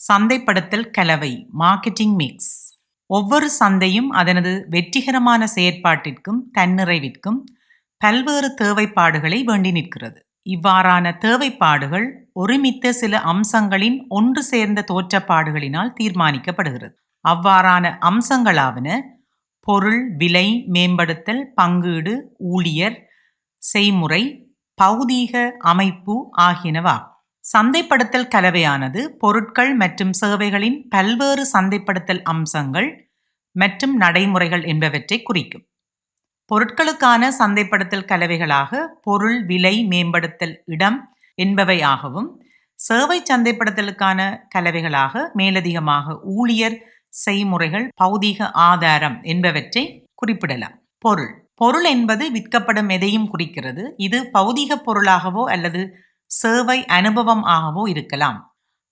சந்தைப்படுத்தல் கலவை marketing mix. ஒவ்வொரு சந்தையும் அதனது வெற்றிகரமான செயற்பாட்டிற்கும் தன்னிறைவிற்கும் பல்வேறு தேவைப்பாடுகளை வேண்டி நிற்கிறது. இவ்வாறான தேவைப்பாடுகள் ஒருமித்த சில அம்சங்களின் ஒன்று சேர்ந்த தோற்றப்பாடுகளினால் தீர்மானிக்கப்படுகிறது. அவ்வாறான அம்சங்களாவன பொருள், விலை, மேம்படுத்தல், பங்கீடு, ஊழியர், செய்முறை, பௌதீக அமைப்பு ஆகியனவாகும். சந்தைப்படுத்தல் கலவையானது பொருட்கள் மற்றும் சேவைகளின் பல்வேறு சந்தைப்படுத்தல் அம்சங்கள் மற்றும் நடைமுறைகள் என்பவற்றை குறிக்கும். பொருட்களுக்கான சந்தைப்படுத்தல் கலவைகளாக பொருள், விலை, மேம்படுத்தல், இடம் என்பவையாகவும், சேவை சந்தைப்படுத்தலுக்கான கலவைகளாக மேலதிகமாக ஊழியர், செய்முறைகள், பௌதீக ஆதாரம் என்பவற்றை குறிப்பிடலாம். பொருள் என்பது விற்கப்படும் எதையும் குறிக்கிறது. இது பௌதீக பொருளாகவோ அல்லது சேவை அனுபவம் ஆகவோ இருக்கலாம்.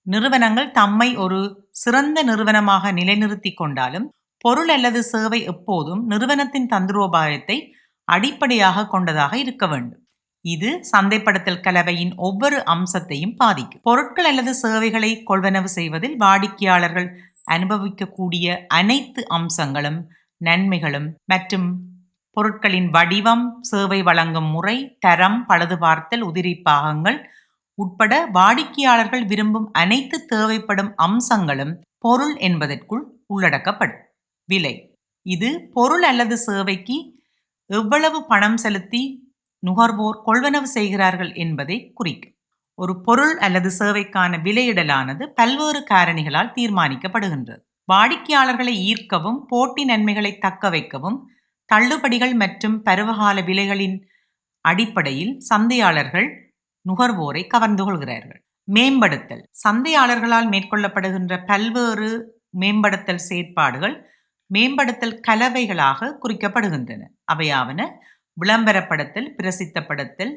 நிறுவனங்கள் தம்மை ஒரு சிறந்த நிறுவனமாக நிலைநிறுத்தி கொண்டாலும் பொருள் அல்லது சேவை எப்போதும் நிறுவனத்தின் தந்திரோபாயத்தை அடிப்படையாக கொண்டதாக இருக்க வேண்டும். இது சந்தைப்படுத்தல் கலவையின் ஒவ்வொரு அம்சத்தையும் பாதிக்கும். பொருட்கள் அல்லது சேவைகளை கொள்வனவு செய்வதில் வாடிக்கையாளர்கள் அனுபவிக்கக்கூடிய அனைத்து அம்சங்களும், நன்மைகளும் மற்றும் பொருட்களின் வடிவம், சேவை வழங்கும் முறை, தரம், பழுதுபார்த்தல், உதிரி பாகங்கள் உட்பட வாடிக்கையாளர்கள் விரும்பும் அனைத்து தேவைப்படும் அம்சங்களும் பொருள் என்பதற்குள் உள்ளடக்கப்படும். விலை. இது பொருள் அல்லது சேவைக்கு எவ்வளவு பணம் செலுத்தி நுகர்வோர் கொள்வனவு செய்கிறார்கள் என்பதை குறிக்கும். ஒரு பொருள் அல்லது சேவைக்கான விலையிடலானது பல்வேறு காரணிகளால் தீர்மானிக்கப்படுகின்றது. வாடிக்கையாளர்களை ஈர்க்கவும், போட்டி நன்மைகளை தக்க வைக்கவும், தள்ளுபடிகள் மற்றும் பருவகால விலைகளின் அடிப்படையில் சந்தையாளர்கள் நுகர்வோரை கவர்ந்து கொள்கிறார்கள். மேம்படுத்தல். சந்தையாளர்களால் மேற்கொள்ளப்படுகின்ற பல்வேறு மேம்படுத்தல் செயற்பாடுகள் மேம்படுத்தல் கலவைகளாக குறிக்கப்படுகின்றன. அவையாவன விளம்பரப்படுத்தல், பிரசித்தப்படுத்தல்,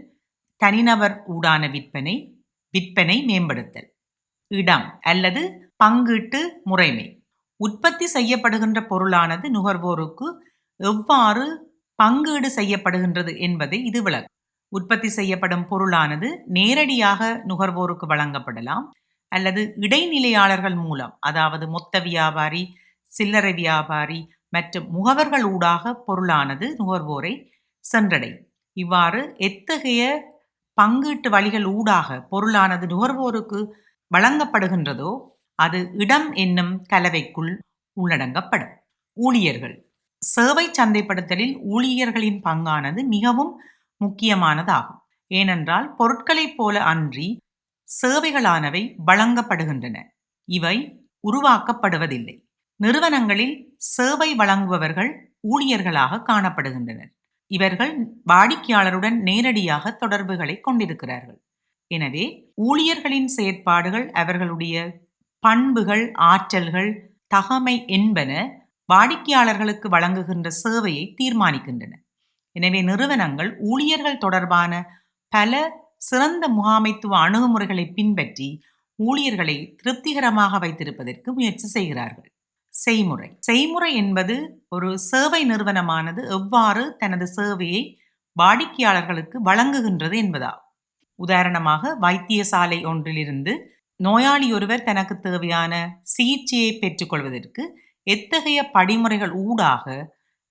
தனிநபர் ஊடான விற்பனை மேம்படுத்தல், இடம் அல்லது பங்கீட்டு முறைமை. உற்பத்தி செய்யப்படுகின்ற பொருளானது நுகர்வோருக்கு எவ்வாறு பங்கீடு செய்யப்படுகின்றது என்பதை இது விளக்கும். உற்பத்தி செய்யப்படும் பொருளானது நேரடியாக நுகர்வோருக்கு வழங்கப்படலாம் அல்லது இடைநிலையாளர்கள் மூலம், அதாவது மொத்த வியாபாரி, சில்லறை வியாபாரி மற்றும் முகவர்கள் ஊடாக பொருளானது நுகர்வோரை சென்றடையும். இவ்வாறு எத்தகைய பங்கீட்டு வழிகள் ஊடாக பொருளானது நுகர்வோருக்கு வழங்கப்படுகின்றதோ அது இடம் என்னும் கலவைக்குள் உள்ளடங்கப்படும். ஊழியர்கள். சேவை சந்தைப்படுத்தலில் ஊழியர்களின் பங்கானது மிகவும் முக்கியமானதாகும். ஏனென்றால் பொருட்களைப் போல அன்றி சேவைகளானவை வழங்கப்படுகின்றன, இவை உருவாக்கப்படுவதில்லை. நிறுவனங்களில் சேவை வழங்குபவர்கள் ஊழியர்களாக காணப்படுகின்றனர். இவர்கள் வாடிக்கையாளருடன் நேரடியாக தொடர்புகளை கொண்டிருக்கிறார்கள். எனவே ஊழியர்களின் செயற்பாடுகள், அவர்களுடைய பண்புகள், ஆற்றல்கள், தகமை என்பன வாடிக்கையாளர்களுக்கு வழங்குகின்ற சேவையை தீர்மானிக்கின்றன. எனவே நிறுவனங்கள் ஊழியர்கள் தொடர்பான பல சிறந்த முகாமைத்துவ அணுகுமுறைகளை பின்பற்றி ஊழியர்களை திருப்திகரமாக வைத்திருப்பதற்கு முயற்சி செய்கிறார்கள். செய்முறை என்பது ஒரு சேவை நிறுவனமானது எவ்வாறு தனது சேவையை வாடிக்கையாளர்களுக்கு வழங்குகின்றது என்பதாகும். உதாரணமாக, வைத்தியசாலை ஒன்றிலிருந்து நோயாளி ஒருவர் தனக்கு தேவையான சிகிச்சையை பெற்றுக்கொள்வதற்கு எத்தகைய படிமுறைகள் ஊடாக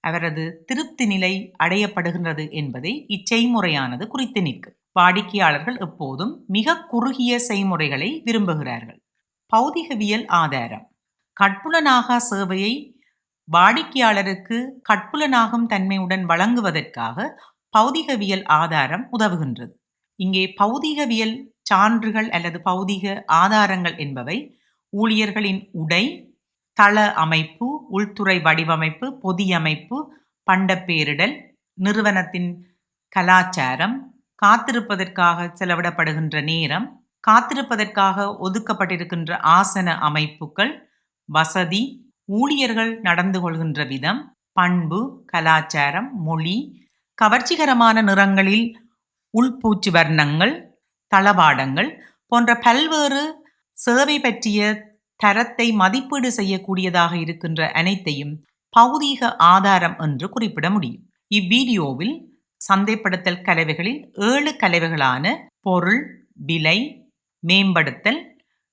அவரது திருப்தி நிலை அடையப்படுகின்றது என்பதை இச்செய்முறையானது குறித்து நிற்கும். வாடிக்கையாளர்கள் எப்போதும் மிக குறுகிய செய்முறைகளை விரும்புகிறார்கள். பௌதிகவியல் ஆதாரம். கட்புலனாகா சேவையை வாடிக்கையாளருக்கு கட்புலனாகும் தன்மையுடன் வழங்குவதற்காக பௌதிகவியல் ஆதாரம் உதவுகின்றது. இங்கே பௌதிகவியல் சான்றுகள் அல்லது பௌதிக ஆதாரங்கள் என்பவை ஊழியர்களின் உடை, தள அமைப்பு, உள்துறை வடிவமைப்பு, பொதியமைப்பு, பண்டப்பேரிடல், நிறுவனத்தின் கலாச்சாரம், காத்திருப்பதற்காக செலவிடப்படுகின்ற நேரம், காத்திருப்பதற்காக ஒதுக்கப்பட்டிருக்கின்ற ஆசன அமைப்புகள், வசதி, ஊழியர்கள் நடந்து கொள்கின்ற விதம், பண்பு, கலாச்சாரம், மொழி, கவர்ச்சிகரமான நிறங்களில் உள்பூச்சு வர்ணங்கள், தளபாடங்கள் போன்ற பல்வேறு சேவை பற்றிய தரத்தை மதிப்பீடு செய்யக்கூடியதாக இருக்கின்ற அனைத்தையும் பௌதீக ஆதாரம் என்று குறிப்பிட முடியும். இவ்வீடியோவில் சந்தைப்படுத்தல் கலவைகளில் 7 கலவைகளான பொருள், விலை, மேம்படுத்தல்,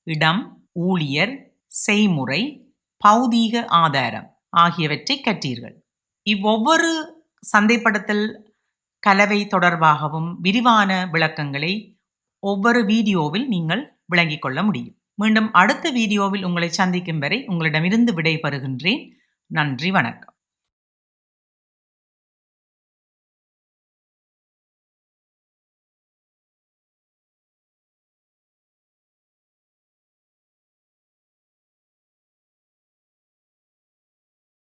இடம், ஊழியர், செய்முறை, பௌதீக ஆதாரம் ஆகியவற்றை கற்றீர்கள். இவ்வொவ்வொரு சந்தைப்படுத்தல் கலவை தொடர்பாகவும் விரிவான விளக்கங்களை ஒவ்வொரு வீடியோவில் நீங்கள் விளங்கிக் கொள்ள முடியும். மீண்டும் அடுத்த வீடியோவில் உங்களை சந்திக்கும் வரை உங்களிடமிருந்து விடைபெறுகின்றேன். நன்றி, வணக்கம்.